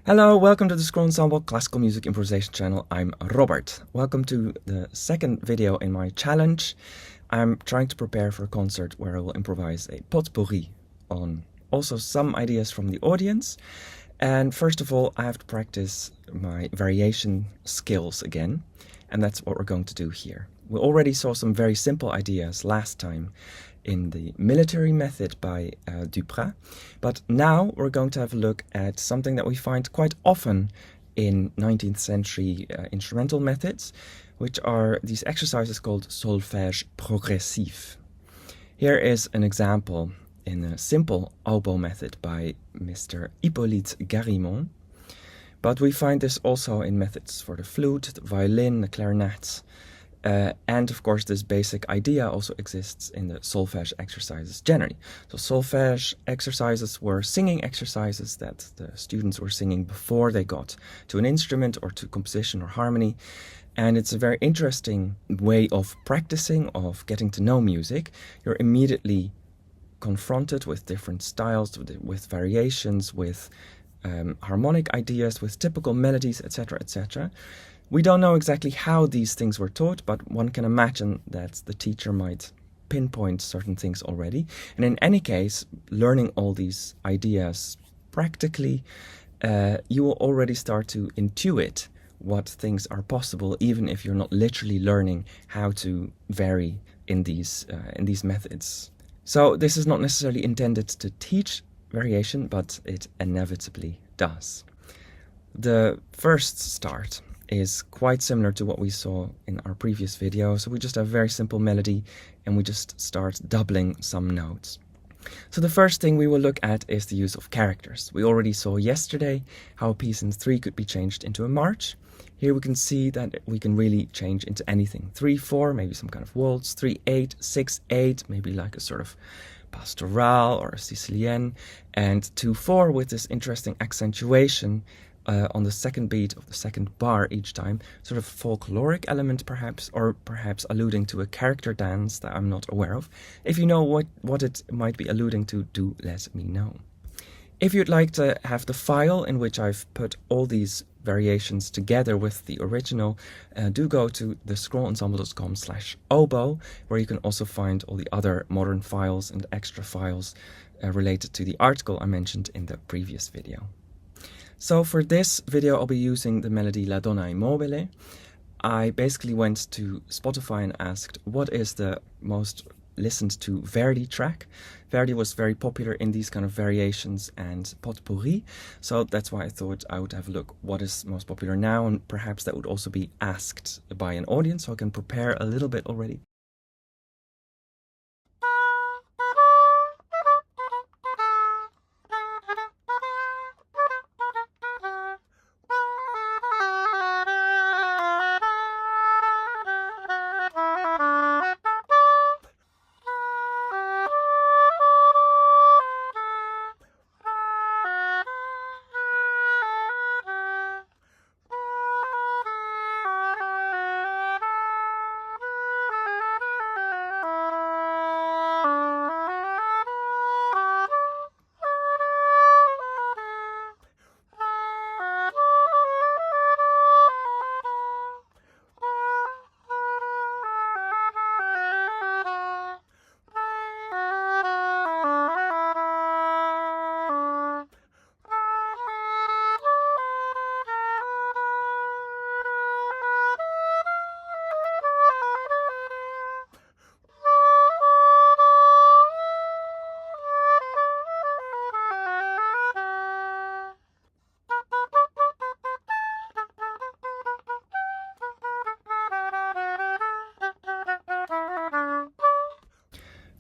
Hello, welcome to the Scroll Ensemble Classical Music Improvisation channel. I'm Robert. Welcome to the second video in my challenge. I'm trying to prepare for a concert where I will improvise a potpourri on also some ideas from the audience. And first of all, I have to practice my variation skills again. And that's what we're going to do here. We already saw some very simple ideas last time in the military method by Duprat, but now we're going to have a look at something that we find quite often in 19th century instrumental methods, which are these exercises called solfège progressif. Here is an example in a simple oboe method by Mr. Hippolyte Garimond, but we find this also in methods for the flute, the violin, the clarinet, and of course this basic idea also exists in the solfège exercises generally. So solfège exercises were singing exercises that the students were singing before they got to an instrument or to composition or harmony. And it's a very interesting way of practicing, of getting to know music. You're immediately confronted with different styles, with variations, with harmonic ideas, with typical melodies, etc., etc. We don't know exactly how these things were taught, but one can imagine that the teacher might pinpoint certain things already. And in any case, learning all these ideas practically, you will already start to intuit what things are possible, even if you're not literally learning how to vary in these methods. So this is not necessarily intended to teach variation, but it inevitably does. The first start is quite similar to what we saw in our previous video. So we just have a very simple melody and we just start doubling some notes. So the first thing we will look at is the use of characters. We already saw yesterday how a piece in 3 could be changed into a march. Here we can see that we can really change into anything. 3/4, maybe some kind of waltz, 3/8, 6/8, maybe like a sort of pastoral or a Sicilienne, and 2/4 with this interesting accentuation on the second beat of the second bar each time, sort of folkloric element perhaps, or perhaps alluding to a character dance that I'm not aware of. If you know what it might be alluding to, do let me know. If you'd like to have the file in which I've put all these variations together with the original, do go to thescrollensemble.com/oboe, where you can also find all the other modern files and extra files related to the article I mentioned in the previous video. So for this video, I'll be using the melody La Donna Immobile. I basically went to Spotify and asked, what is the most listened to Verdi track? Verdi was very popular in these kind of variations and potpourri, so that's why I thought I would have a look what is most popular now, and perhaps that would also be asked by an audience, so I can prepare a little bit already.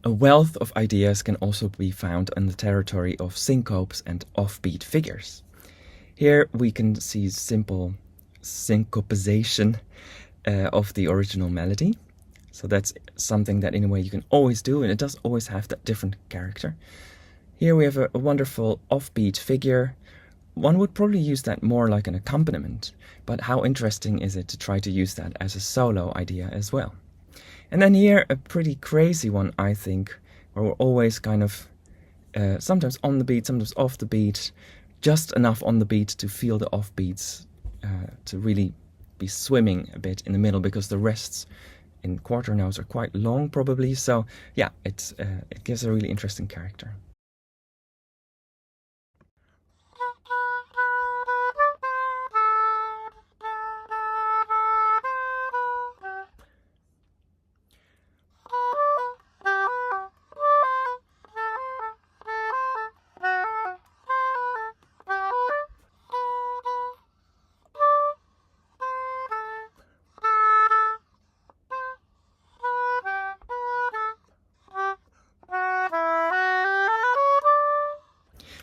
A wealth of ideas can also be found in the territory of syncopes and offbeat figures. Here we can see simple syncopization of the original melody. So that's something that in a way you can always do, and it does always have that different character. Here we have a wonderful offbeat figure. One would probably use that more like an accompaniment, but how interesting is it to try to use that as a solo idea as well? And then here, a pretty crazy one, I think, where we're always kind of sometimes on the beat, sometimes off the beat, just enough on the beat to feel the offbeats, to really be swimming a bit in the middle, because the rests in quarter notes are quite long probably. So yeah, it gives a really interesting character.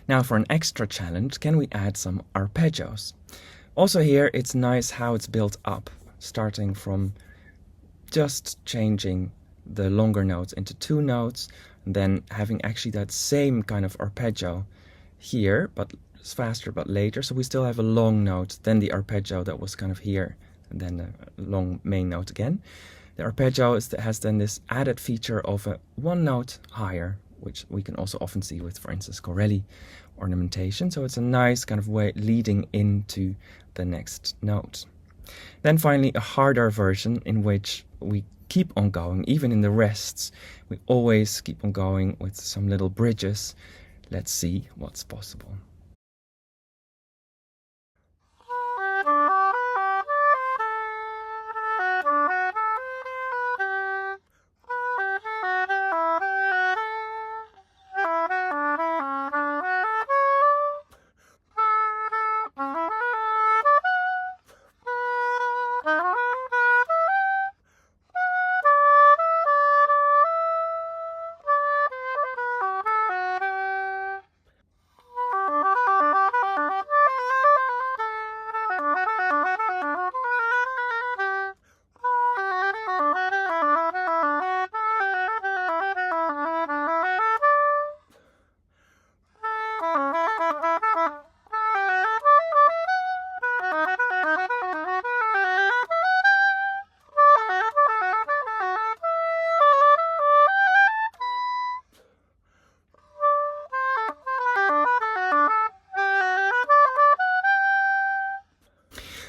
Now for an extra challenge, can we add some arpeggios? Also here it's nice how it's built up, starting from just changing the longer notes into 2 notes, and then having actually that same kind of arpeggio here, but it's faster but later. So we still have a long note, then the arpeggio that was kind of here, and then a long main note again. The arpeggio has then this added feature of a 1 note higher, which we can also often see with, for instance, Corelli ornamentation. So it's a nice kind of way leading into the next note. Then finally a harder version in which we keep on going, even in the rests. We always keep on going with some little bridges. Let's see what's possible.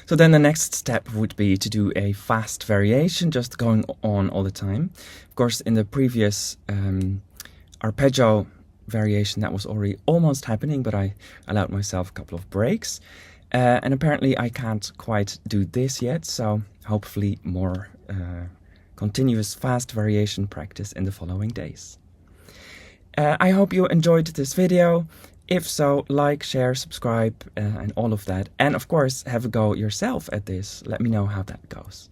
So then the next step would be to do a fast variation, just going on all the time. Of course, in the previous arpeggio variation, that was already almost happening, but I allowed myself a couple of breaks. And apparently I can't quite do this yet, so hopefully more continuous fast variation practice in the following days. I hope you enjoyed this video. If so, like, share, subscribe, and all of that. And of course, have a go yourself at this. Let me know how that goes.